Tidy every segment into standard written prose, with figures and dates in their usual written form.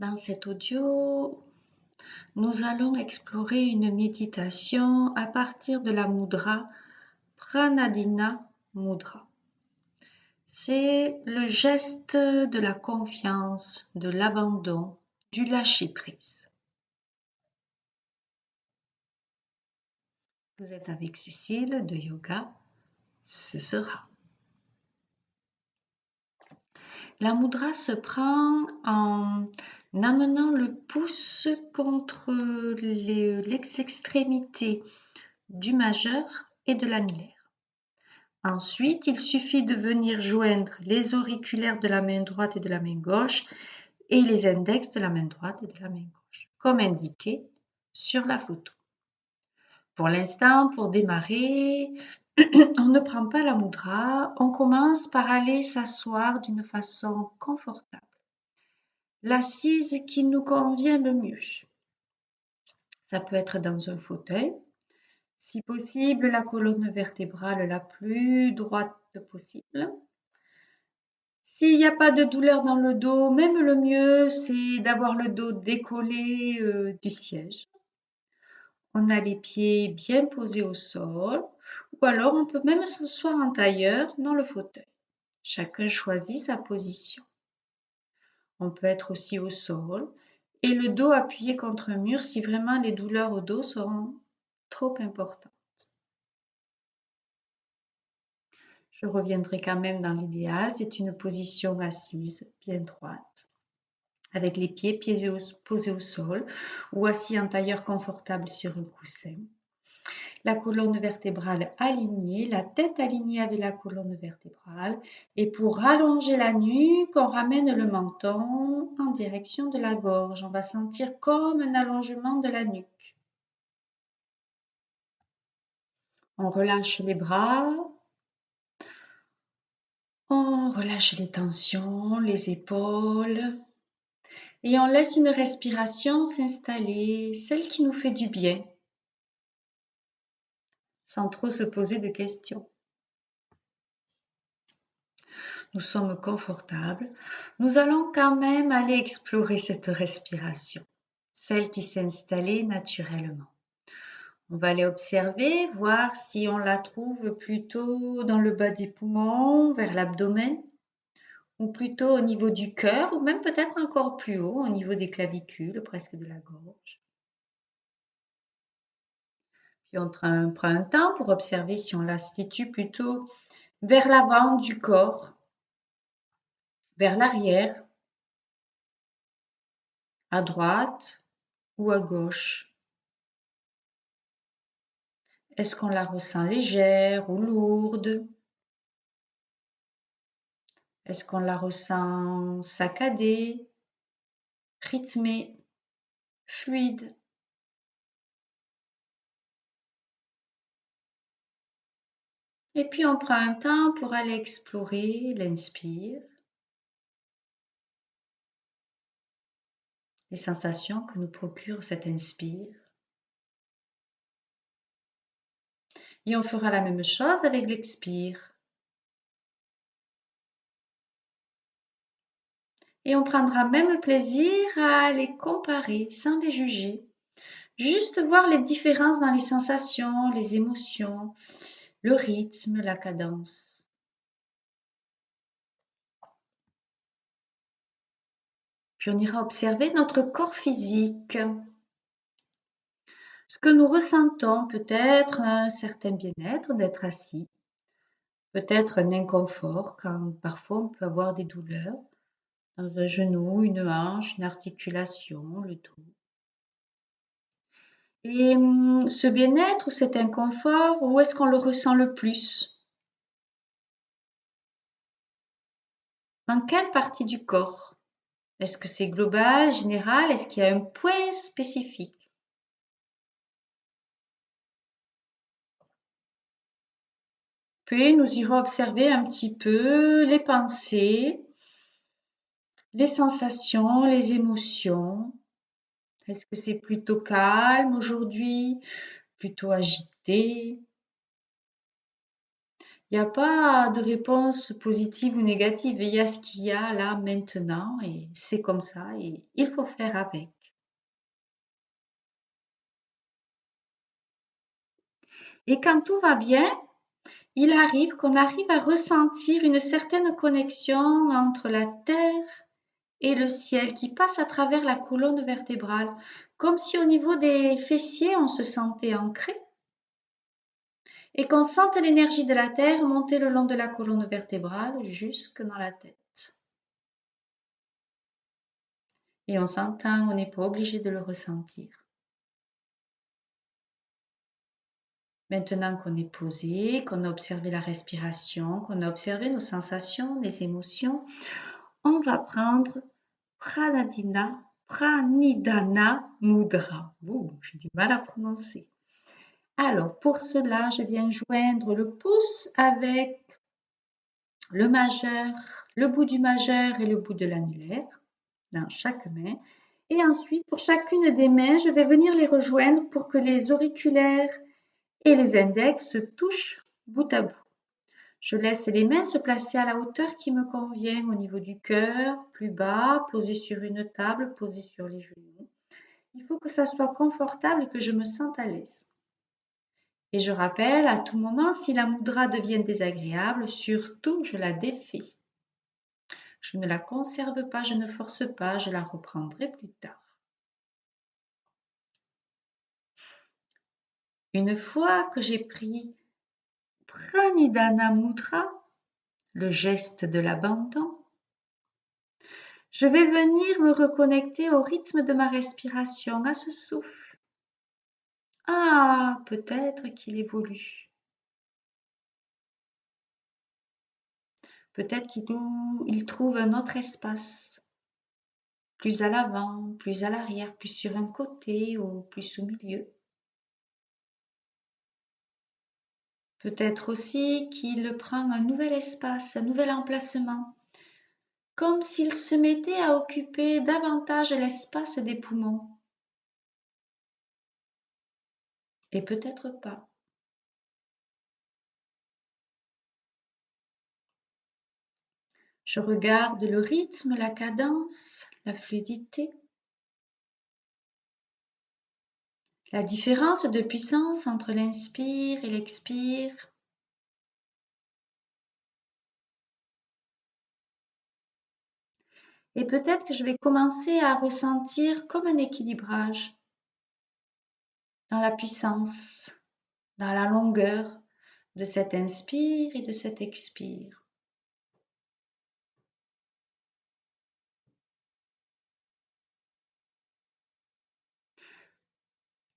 Dans cet audio, nous allons explorer une méditation à partir de la mudra Pranadina Mudra. C'est le geste de la confiance, de l'abandon, du lâcher-prise. Vous êtes avec Cécile de Yoga, ce sera. La mudra se prend en amenant le pouce contre les extrémités du majeur et de l'annulaire. Ensuite, il suffit de venir joindre les auriculaires de la main droite et de la main gauche et les index de la main droite et de la main gauche, comme indiqué sur la photo. Pour l'instant, pour démarrer, on ne prend pas la mudra, on commence par aller s'asseoir d'une façon confortable. L'assise qui nous convient le mieux. Ça peut être dans un fauteuil, si possible la colonne vertébrale la plus droite possible. S'il n'y a pas de douleur dans le dos, même le mieux, c'est d'avoir le dos décollé du siège. On a les pieds bien posés au sol, ou alors on peut même s'asseoir en tailleur dans le fauteuil. Chacun choisit sa position. On peut être aussi au sol et le dos appuyé contre un mur si vraiment les douleurs au dos seront trop importantes. Je reviendrai quand même dans l'idéal, c'est une position assise, bien droite, avec les pieds posés au sol ou assis en tailleur confortable sur un coussin. La colonne vertébrale alignée, la tête alignée avec la colonne vertébrale. Et pour rallonger la nuque, on ramène le menton en direction de la gorge. On va sentir comme un allongement de la nuque. On relâche les bras. On relâche les tensions, les épaules. Et on laisse une respiration s'installer, celle qui nous fait du bien, sans trop se poser de questions. Nous sommes confortables. Nous allons quand même aller explorer cette respiration, celle qui s'est installée naturellement. On va aller observer, voir si on la trouve plutôt dans le bas des poumons, vers l'abdomen, ou plutôt au niveau du cœur, ou même peut-être encore plus haut, au niveau des clavicules, presque de la gorge. Puis on prend un temps pour observer si on la situe plutôt vers l'avant du corps, vers l'arrière, à droite ou à gauche. Est-ce qu'on la ressent légère ou lourde? Est-ce qu'on la ressent saccadée, rythmée, fluide? Et puis on prend un temps pour aller explorer l'inspire, les sensations que nous procure cet inspire. Et on fera la même chose avec l'expire. Et on prendra même plaisir à les comparer sans les juger. Juste voir les différences dans les sensations, les émotions, le rythme, la cadence. Puis on ira observer notre corps physique. Ce que nous ressentons, peut-être un certain bien-être d'être assis, peut-être un inconfort quand parfois on peut avoir des douleurs dans un genou, une hanche, une articulation, le dos. Et ce bien-être ou cet inconfort, où est-ce qu'on le ressent le plus? Dans quelle partie du corps? Est-ce que c'est global, général? Est-ce qu'il y a un point spécifique? Puis nous irons observer un petit peu les pensées, les sensations, les émotions. Est-ce que c'est plutôt calme aujourd'hui, plutôt agité? Il n'y a pas de réponse positive ou négative. Il y a ce qu'il y a là maintenant et c'est comme ça et il faut faire avec. Et quand tout va bien, il arrive qu'on arrive à ressentir une certaine connexion entre la terre et le ciel qui passe à travers la colonne vertébrale, comme si au niveau des fessiers on se sentait ancré et qu'on sente l'énergie de la terre monter le long de la colonne vertébrale jusque dans la tête. Et on s'entend, on n'est pas obligé de le ressentir. Maintenant qu'on est posé, qu'on a observé la respiration, qu'on a observé nos sensations, les émotions, on va prendre Pranidhana Mudra. Ouh, j'ai du mal à prononcer. Alors, pour cela, je viens joindre le pouce avec le majeur, le bout du majeur et le bout de l'annulaire dans chaque main. Et ensuite, pour chacune des mains, je vais venir les rejoindre pour que les auriculaires et les index se touchent bout à bout. Je laisse les mains se placer à la hauteur qui me convient au niveau du cœur, plus bas, posées sur une table, posées sur les genoux. Il faut que ça soit confortable et que je me sente à l'aise. Et je rappelle à tout moment, si la mudra devient désagréable, surtout je la défais. Je ne la conserve pas, je ne force pas, je la reprendrai plus tard. Une fois que j'ai pris Pranidhana Mudra, le geste de l'abandon, je vais venir me reconnecter au rythme de ma respiration, à ce souffle. Ah, peut-être qu'il évolue. Peut-être qu'il trouve un autre espace, plus à l'avant, plus à l'arrière, plus sur un côté ou plus au milieu. Peut-être aussi qu'il prend un nouvel espace, un nouvel emplacement, comme s'il se mettait à occuper davantage l'espace des poumons. Et peut-être pas. Je regarde le rythme, la cadence, la fluidité, la différence de puissance entre l'inspire et l'expire. Et peut-être que je vais commencer à ressentir comme un équilibrage dans la puissance, dans la longueur de cet inspire et de cet expire.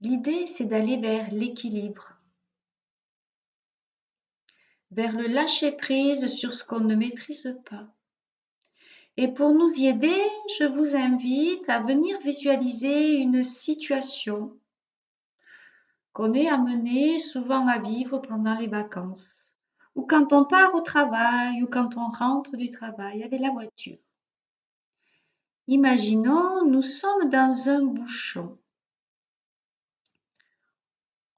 L'idée, c'est d'aller vers l'équilibre, vers le lâcher-prise sur ce qu'on ne maîtrise pas. Et pour nous y aider, je vous invite à venir visualiser une situation qu'on est amené souvent à vivre pendant les vacances, ou quand on part au travail, ou quand on rentre du travail avec la voiture. Imaginons, nous sommes dans un bouchon.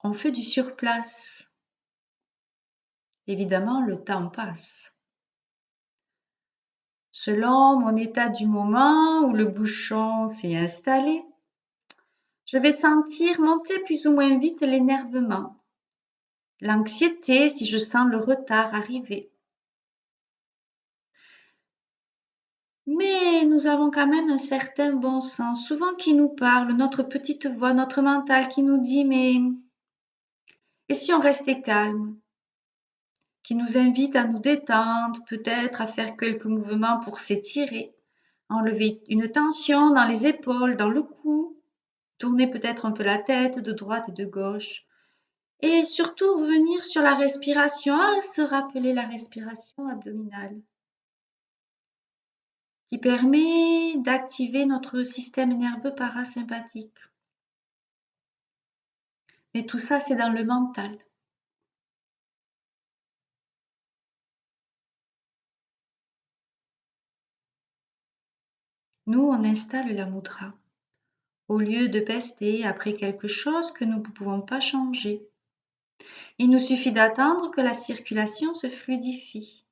On fait du surplace. Évidemment, le temps passe. Selon mon état du moment où le bouchon s'est installé, je vais sentir monter plus ou moins vite l'énervement, l'anxiété si je sens le retard arriver. Mais nous avons quand même un certain bon sens, souvent qui nous parle, notre petite voix, notre mental qui nous dit mais et si on restait calme, qui nous invite à nous détendre, peut-être à faire quelques mouvements pour s'étirer, enlever une tension dans les épaules, dans le cou, tourner peut-être un peu la tête de droite et de gauche. Et surtout revenir sur la respiration, se rappeler la respiration abdominale qui permet d'activer notre système nerveux parasympathique. Mais tout ça, c'est dans le mental. Nous, on installe la mudra au lieu de pester après quelque chose que nous ne pouvons pas changer. Il nous suffit d'attendre que la circulation se fluidifie.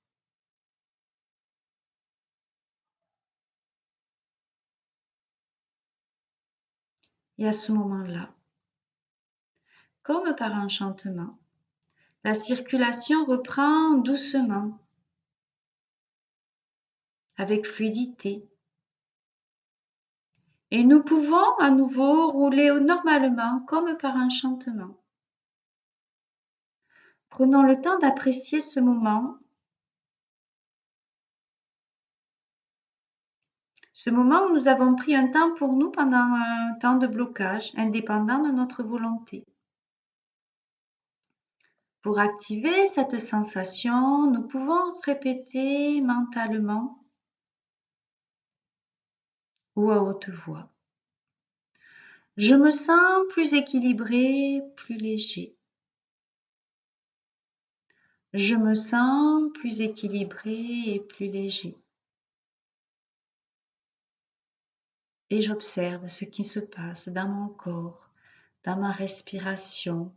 Et à ce moment-là, comme par enchantement, la circulation reprend doucement, avec fluidité. Et nous pouvons à nouveau rouler normalement comme par enchantement. Prenons le temps d'apprécier ce moment où nous avons pris un temps pour nous pendant un temps de blocage, indépendant de notre volonté. Pour activer cette sensation, nous pouvons répéter mentalement ou à haute voix. Je me sens plus équilibré, plus léger. Je me sens plus équilibré et plus léger. Et j'observe ce qui se passe dans mon corps, dans ma respiration.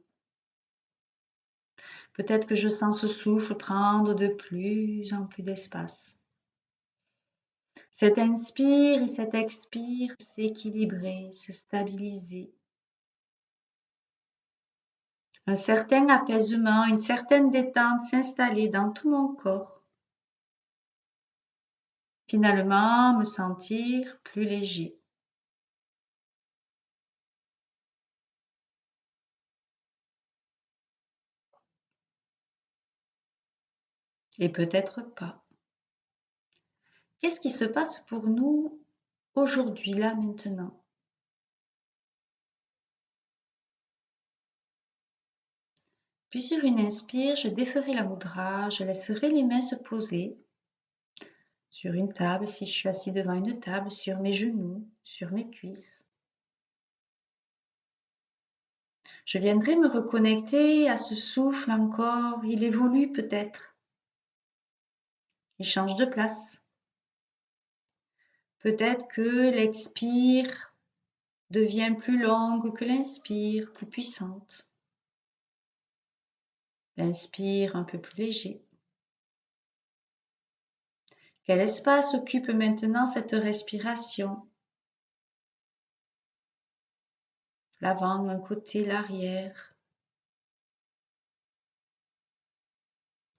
Peut-être que je sens ce souffle prendre de plus en plus d'espace. Cet inspire et cet expire s'équilibrer, se stabiliser. Un certain apaisement, une certaine détente s'installer dans tout mon corps. Finalement, me sentir plus léger. Et peut-être pas. Qu'est-ce qui se passe pour nous aujourd'hui, là, maintenant? Puis sur une inspire, je déferai la mudra, je laisserai les mains se poser sur une table, si je suis assis devant une table, sur mes genoux, sur mes cuisses. Je viendrai me reconnecter à ce souffle encore, il évolue peut-être. Il change de place. Peut-être que l'expire devient plus longue que l'inspire, plus puissante. L'inspire un peu plus léger. Quel espace occupe maintenant cette respiration? L'avant, un côté, l'arrière.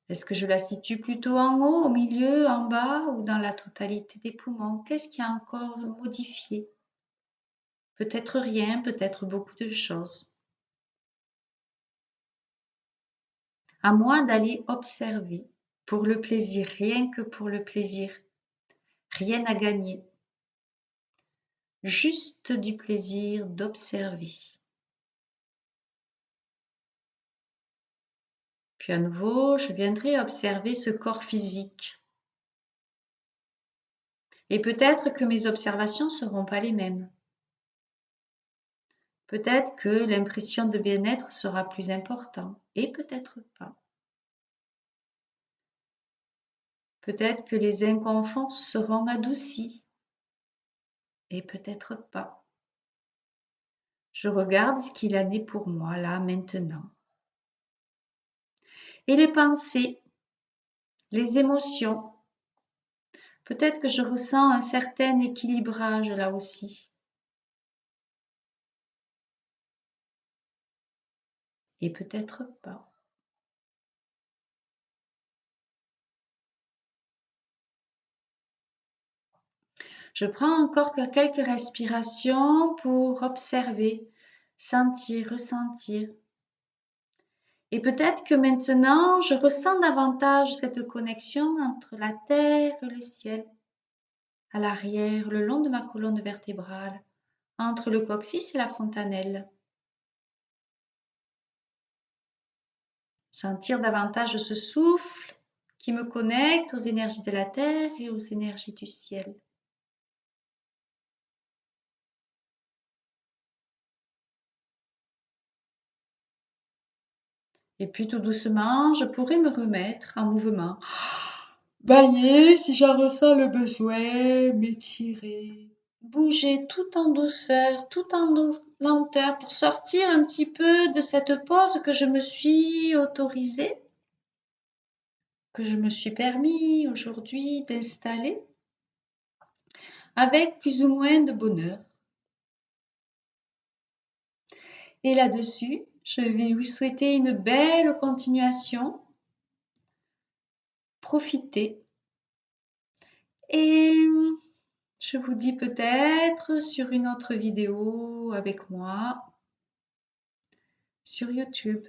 Est-ce que je la situe plutôt en haut, au milieu, en bas ou dans la totalité des poumons? Qu'est-ce qui a encore modifié? Peut-être rien, peut-être beaucoup de choses. À moi d'aller observer pour le plaisir, rien que pour le plaisir. Rien à gagner. Juste du plaisir d'observer. Puis à nouveau, je viendrai observer ce corps physique. Et peut-être que mes observations ne seront pas les mêmes. Peut-être que l'impression de bien-être sera plus importante, et peut-être pas. Peut-être que les inconforts seront adoucis, et peut-être pas. Je regarde ce qu'il en est pour moi, là, maintenant. Et les pensées, les émotions. Peut-être que je ressens un certain équilibrage là aussi. Et peut-être pas. Je prends encore quelques respirations pour observer, sentir, ressentir. Et peut-être que maintenant, je ressens davantage cette connexion entre la terre et le ciel, à l'arrière, le long de ma colonne vertébrale, entre le coccyx et la fontanelle. Sentir davantage ce souffle qui me connecte aux énergies de la terre et aux énergies du ciel. Et puis tout doucement, je pourrais me remettre en mouvement. Bailler si j'en ressens le besoin, m'étirer, bouger tout en douceur, tout en lenteur pour sortir un petit peu de cette pause que je me suis autorisée, que je me suis permis aujourd'hui d'installer avec plus ou moins de bonheur. Et là-dessus, je vais vous souhaiter une belle continuation. Profitez. Et je vous dis peut-être sur une autre vidéo avec moi sur YouTube.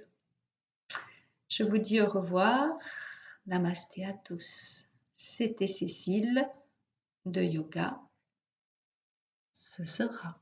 Je vous dis au revoir. Namasté à tous. C'était Cécile de Yoga. Ce sera.